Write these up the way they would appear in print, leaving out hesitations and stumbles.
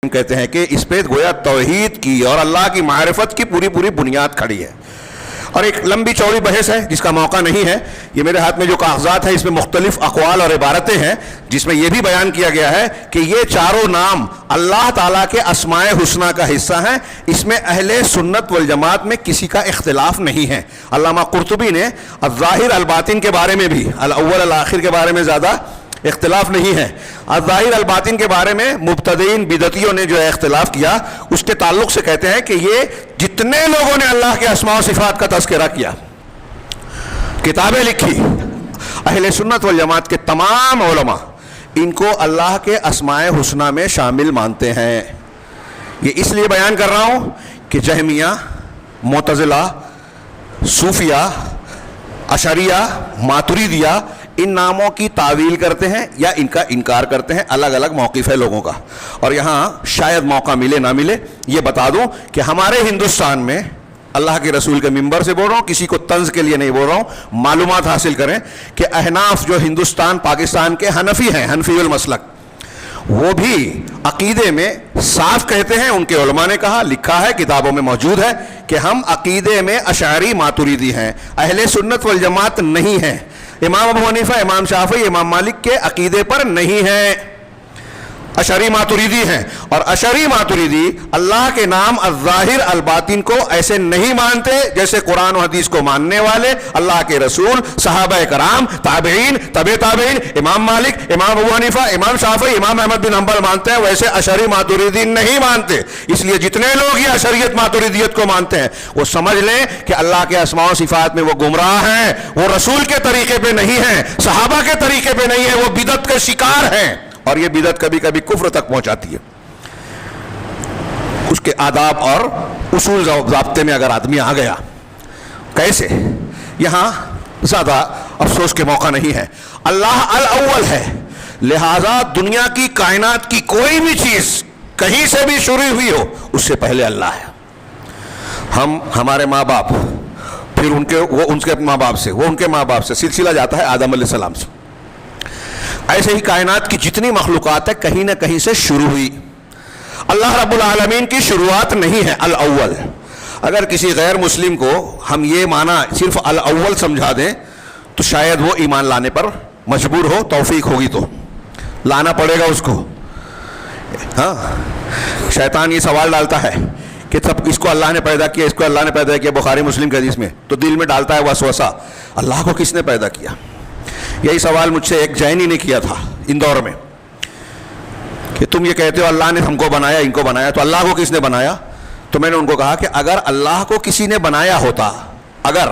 کہتے ہیں کہ اس پہ گویا توحید کی اور اللہ کی معرفت کی پوری پوری بنیاد کھڑی ہے. اور ایک لمبی چوڑی بحث ہے جس کا موقع نہیں ہے. یہ میرے ہاتھ میں جو کاغذات ہیں اس میں مختلف اقوال اور عبارتیں ہیں جس میں یہ بھی بیان کیا گیا ہے کہ یہ چاروں نام اللہ تعالیٰ کے اسماء حسنہ کا حصہ ہیں. اس میں اہل سنت والجماعت میں کسی کا اختلاف نہیں ہے. علامہ قرطبی نے الظاہر الباطن کے بارے میں بھی الاول الآخر کے بارے میں زیادہ اختلاف نہیں ہے. الظاہر الباطن کے بارے میں مبتدئین بدعتیوں نے جو اختلاف کیا اس کے تعلق سے کہتے ہیں کہ یہ جتنے لوگوں نے اللہ کے اسماء و صفات کا تذکرہ کیا، کتابیں لکھی، اہل سنت والجماعت کے تمام علماء ان کو اللہ کے اسماء حسنہ میں شامل مانتے ہیں. یہ اس لیے بیان کر رہا ہوں کہ جہمیہ، معتزلہ، صوفیہ، اشعریہ، ماتریدیہ ان ناموں کی تعویل کرتے ہیں یا ان کا انکار کرتے ہیں. الگ الگ موقف ہے لوگوں کا. اور یہاں شاید موقع ملے نہ ملے یہ بتا دوں کہ ہمارے ہندوستان میں اللہ کے رسول کے منبر سے بول رہا ہوں، کسی کو طنز کے لیے نہیں بول رہا ہوں، معلومات حاصل کریں کہ احناف جو ہندوستان پاکستان کے حنفی ہیں، حنفی المسلک، وہ بھی عقیدے میں صاف کہتے ہیں. ان کے علماء نے کہا، لکھا ہے، کتابوں میں موجود ہے کہ ہم عقیدے میں اشعری ماتریدی ہیں، اہل سنت والجماعت نہیں ہیں. امام ابو حنیفہ، امام شافعی، امام مالک کے عقیدے پر نہیں ہیں، اشعری ماتریدی ہیں. اور اشعری ماتریدی اللہ کے نام الظاہر الباطن کو ایسے نہیں مانتے جیسے قرآن و حدیث کو ماننے والے اللہ کے رسول، صحابہ کرام، تابعین، تبع تابعین، امام مالک، امام ابو حنیفہ، امام شافعی، امام احمد بن حنبل مانتے ہیں، ویسے اشعری ماتریدی نہیں مانتے. اس لیے جتنے لوگ یہ اشعریت ماتریدیت کو مانتے ہیں وہ سمجھ لیں کہ اللہ کے اسماء و صفات میں وہ گمراہ ہیں، وہ رسول کے طریقے پہ نہیں ہیں، صحابہ کے طریقے پہ نہیں ہیں، وہ بدعت کے شکار ہیں. اور یہ بدعت کبھی کبھی کفر تک پہنچاتی ہے. اس کے آداب اور اصول ضابطے میں اگر آدمی آ گیا، کیسے؟ یہاں زیادہ افسوس کے موقع نہیں ہے. اللہ الاول ہے، لہذا دنیا کی کائنات کی کوئی بھی چیز کہیں سے بھی شروع ہوئی ہو اس سے پہلے اللہ ہے. ہم، ہمارے ماں باپ، پھر ان کے ماں باپ سے، وہ ان کے ماں باپ سے، سلسلہ جاتا ہے آدم علیہ السلام سے. ایسے ہی کائنات کی جتنی مخلوقات ہے کہیں نہ کہیں سے شروع ہوئی. اللہ رب العالمین کی شروعات نہیں ہے الاول. اگر کسی غیر مسلم کو ہم یہ معنی صرف الاول سمجھا دیں تو شاید وہ ایمان لانے پر مجبور ہو، توفیق ہوگی تو لانا پڑے گا اس کو. ہاں، شیطان یہ سوال ڈالتا ہے کہ سب اس کو اللہ نے پیدا کیا، اس کو اللہ نے پیدا کیا، بخاری مسلم کے حدیث میں، تو دل میں ڈالتا ہے وسوسہ، اللہ کو کس نے پیدا کیا؟ یہی سوال مجھ سے ایک جینی نے کیا تھا اندور میں کہ تم یہ کہتے ہو اللہ نے ہم کو بنایا، ان کو بنایا، تو اللہ کو کس نے بنایا؟ تو میں نے ان کو کہا کہ اگر اللہ کو کسی نے بنایا ہوتا، اگر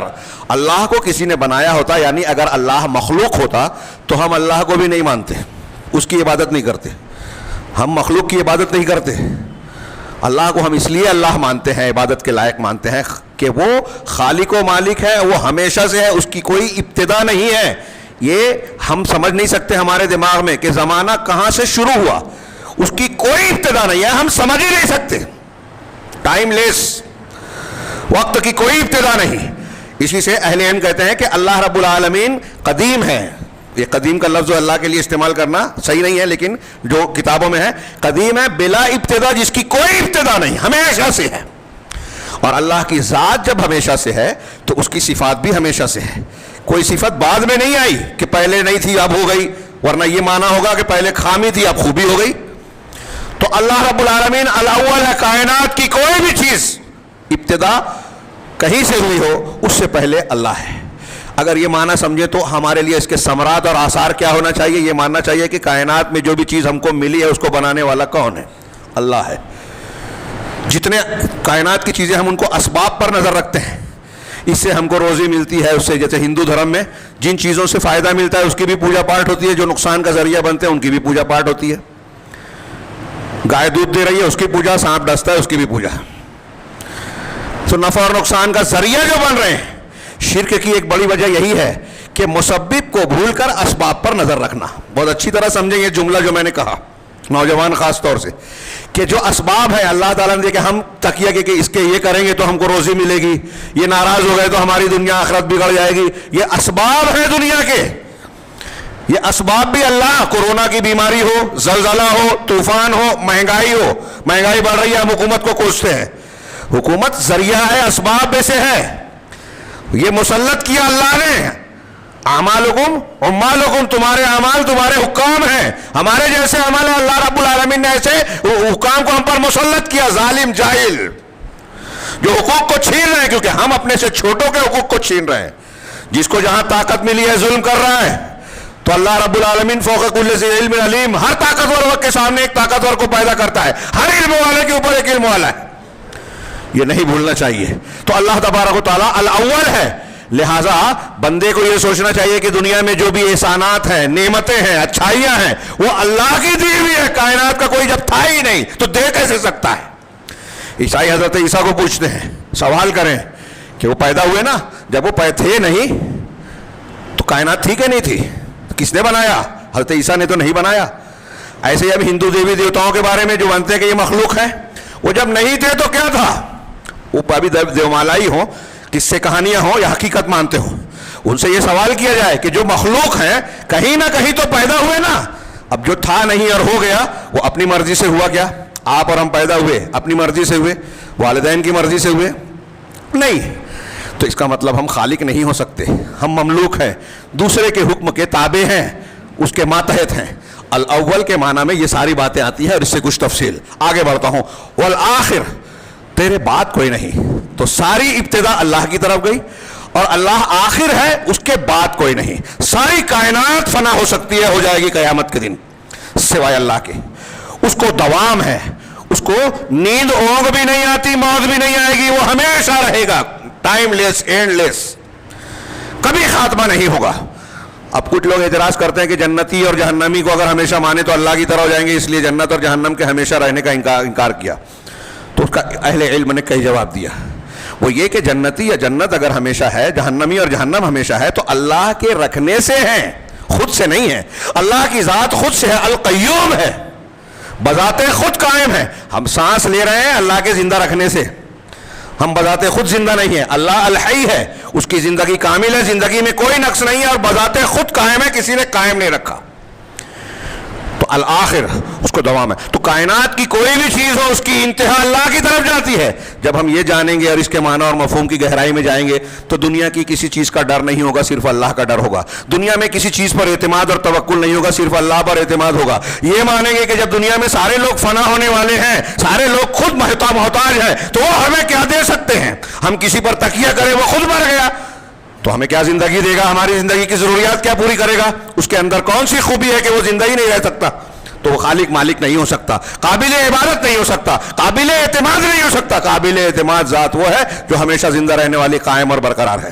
اللہ کو کسی نے بنایا ہوتا، یعنی اگر اللہ مخلوق ہوتا تو ہم اللہ کو بھی نہیں مانتے، اس کی عبادت نہیں کرتے. ہم مخلوق کی عبادت نہیں کرتے. اللہ کو ہم اس لیے اللہ مانتے ہیں، عبادت کے لائق مانتے ہیں کہ وہ خالق و مالک ہے، وہ ہمیشہ سے ہے، اس کی کوئی ابتدا نہیں ہے. یہ ہم سمجھ نہیں سکتے ہمارے دماغ میں کہ زمانہ کہاں سے شروع ہوا، اس کی کوئی ابتدا نہیں ہے، ہم سمجھ ہی نہیں سکتے. ٹائم لیس، وقت کی کوئی ابتدا نہیں. اسی سے اہل علم کہتے ہیں کہ اللہ رب العالمین قدیم ہے. یہ قدیم کا لفظ اللہ کے لیے استعمال کرنا صحیح نہیں ہے، لیکن جو کتابوں میں ہے قدیم ہے بلا ابتدا، جس کی کوئی ابتدا نہیں، ہمیشہ سے ہے. اور اللہ کی ذات جب ہمیشہ سے ہے تو اس کی صفات بھی ہمیشہ سے ہے. کوئی صفت بعد میں نہیں آئی کہ پہلے نہیں تھی اب ہو گئی، ورنہ یہ مانا ہوگا کہ پہلے خامی تھی اب خوبی ہو گئی. تو اللہ رب العالمین الاول ہے. کائنات کی کوئی بھی چیز ابتدا کہیں سے ہوئی ہو اس سے پہلے اللہ ہے. اگر یہ معنی سمجھے تو ہمارے لیے اس کے ثمرات اور آثار کیا ہونا چاہیے؟ یہ ماننا چاہیے کہ کائنات میں جو بھی چیز ہم کو ملی ہے اس کو بنانے والا کون ہے؟ اللہ ہے. جتنے کائنات کی چیزیں ہم ان کو اسباب پر نظر رکھتے ہیں، اس سے ہم کو روزی ملتی ہے، اس سے جیسے ہندو دھرم میں جن چیزوں سے فائدہ ملتا ہے اس کی بھی پوجا پاٹ ہوتی ہے، جو نقصان کا ذریعہ بنتے ہیں ان کی بھی پوجا پاٹ ہوتی ہے. گائے دودھ دے رہی ہے اس کی پوجا، سانپ ڈستا ہے اس کی بھی پوجا. تو نفع اور نقصان کا ذریعہ جو بن رہے ہیں، شرک کی ایک بڑی وجہ یہی ہے کہ مسبب کو بھول کر اسباب پر نظر رکھنا. بہت اچھی طرح سمجھیں یہ جملہ جو میں نے کہا، نوجوان خاص طور سے، کہ جو اسباب ہے اللہ تعالیٰ نے کہ ہم تقیہ کہ اس کے یہ کریں گے تو ہم کو روزی ملے گی، یہ ناراض ہو گئے تو ہماری دنیا آخرت بگڑ جائے گی، یہ اسباب ہیں دنیا کے. یہ اسباب بھی اللہ، کورونا کی بیماری ہو، زلزلہ ہو، طوفان ہو، مہنگائی بڑھ رہی ہے، ہم حکومت کو کوستے ہیں. حکومت ذریعہ ہے، اسباب میں سے ہے. یہ مسلط کیا اللہ نے. اعمالکم عمالکم، تمہارے اعمال تمہارے حکام ہیں. ہمارے جیسے عمل اللہ رب العالمین نے ایسے حکام کو ہم پر مسلط کیا، ظالم جاہل جو حقوق کو چھین رہے ہیں، کیونکہ ہم اپنے سے چھوٹوں کے حقوق کو چھین رہے ہیں. جس کو جہاں طاقت ملی ہے ظلم کر رہا ہے. تو اللہ رب العالمین فوق کل ذی علم علیم، ہر طاقتور وقت کے سامنے ایک طاقتور کو پیدا کرتا ہے. ہر علم والے کے اوپر ایک علم والا ہے. یہ نہیں بھولنا چاہیے. تو اللہ تبارک و تعالیٰ الاول ہے، لہٰذا بندے کو یہ سوچنا چاہیے کہ دنیا میں جو بھی احسانات ہیں، نعمتیں ہیں، اچھائیاں ہیں، وہ اللہ کی دی ہوئی ہے. کائنات کا کوئی جب تھا ہی نہیں تو دے کیسے سکتا ہے؟ عیسائی حضرت عیسیٰ کو پوچھتے ہیں، سوال کریں کہ وہ پیدا ہوئے نا، جب وہ تھے نہیں تو کائنات تھی کہ نہیں تھی؟ کس نے بنایا؟ حضرت عیسیٰ نے تو نہیں بنایا. ایسے ہی اب ہندو دیوی دیوتاؤں کے بارے میں جو مانتے ہیں کہ یہ مخلوق ہے، وہ جب نہیں تھے تو کیا تھا؟ وہ ابھی دیومالائی ہوں، کس سے کہانیاں ہوں یا حقیقت مانتے ہوں، ان سے یہ سوال کیا جائے کہ جو مخلوق ہیں کہیں نہ کہیں تو پیدا ہوئے نا. اب جو تھا نہیں اور ہو گیا، وہ اپنی مرضی سے ہوا کیا؟ آپ اور ہم پیدا ہوئے اپنی مرضی سے ہوئے؟ والدین کی مرضی سے ہوئے؟ نہیں. تو اس کا مطلب ہم خالق نہیں ہو سکتے، ہم مملوک ہیں، دوسرے کے حکم کے تابع ہیں، اس کے ماتحت ہیں. الاول کے معنی میں یہ ساری باتیں آتی ہیں اور اس سے کچھ تفصیل آگے بڑھتا ہوں. والآخر، تیرے بعد کوئی نہیں. تو ساری ابتدا اللہ کی طرف گئی اور اللہ آخر ہے، اس کے بعد کوئی نہیں. ساری کائنات فنا ہو سکتی ہے، ہو جائے گی قیامت کے دن، سوائے اللہ کے. اس کو دوام ہے، اس کو نیند اونگ بھی نہیں آتی، موت بھی نہیں آئے گی، وہ ہمیشہ رہے گا، ٹائم لیس، اینڈ لیس، کبھی خاتمہ نہیں ہوگا. اب کچھ لوگ اعتراض کرتے ہیں کہ جنتی اور جہنمی کو اگر ہمیشہ مانے تو اللہ کی طرح ہو جائیں گے، اس لیے جنت اور جہنم کے ہمیشہ رہنے کا انکار کیا. تو اس کا اہل علم نے کئی جواب دیا. وہ یہ کہ جنتی یا جنت اگر ہمیشہ ہے، جہنمی اور جہنم ہمیشہ ہے، تو اللہ کے رکھنے سے ہیں، خود سے نہیں ہے. اللہ کی ذات خود سے ہے، القیوم ہے، بذات خود قائم ہے. ہم سانس لے رہے ہیں اللہ کے زندہ رکھنے سے، ہم بذات خود زندہ نہیں ہیں. اللہ الحی ہے، اس کی زندگی کامل ہے، زندگی میں کوئی نقص نہیں ہے اور بذات خود قائم ہے، کسی نے قائم نہیں رکھا. تو الآخر، اس کو دوام ہے. تو کائنات کی کوئی بھی چیز ہو، اس کی انتہا اللہ کی طرف جاتی ہے. جب ہم یہ جانیں گے اور اس کے معنی اور مفہوم کی گہرائی میں جائیں گے تو دنیا کی کسی چیز کا ڈر نہیں ہوگا، صرف اللہ کا ڈر ہوگا. دنیا میں کسی چیز پر اعتماد اور توکل نہیں ہوگا، صرف اللہ پر اعتماد ہوگا. یہ مانیں گے کہ جب دنیا میں سارے لوگ فنا ہونے والے ہیں، سارے لوگ خود محتاج ہیں، تو وہ ہمیں کیا دے سکتے ہیں؟ ہم کسی پر تکیہ کریں، وہ خود مر گیا، تو ہمیں کیا زندگی دے گا؟ ہماری زندگی کی ضروریات کیا پوری کرے گا؟ اس کے اندر کون سی خوبی ہے کہ وہ زندہ ہی نہیں رہ سکتا؟ تو وہ خالق مالک نہیں ہو سکتا، قابل عبادت نہیں ہو سکتا، قابل اعتماد نہیں ہو سکتا. قابل اعتماد ذات وہ ہے جو ہمیشہ زندہ رہنے والی، قائم اور برقرار ہے.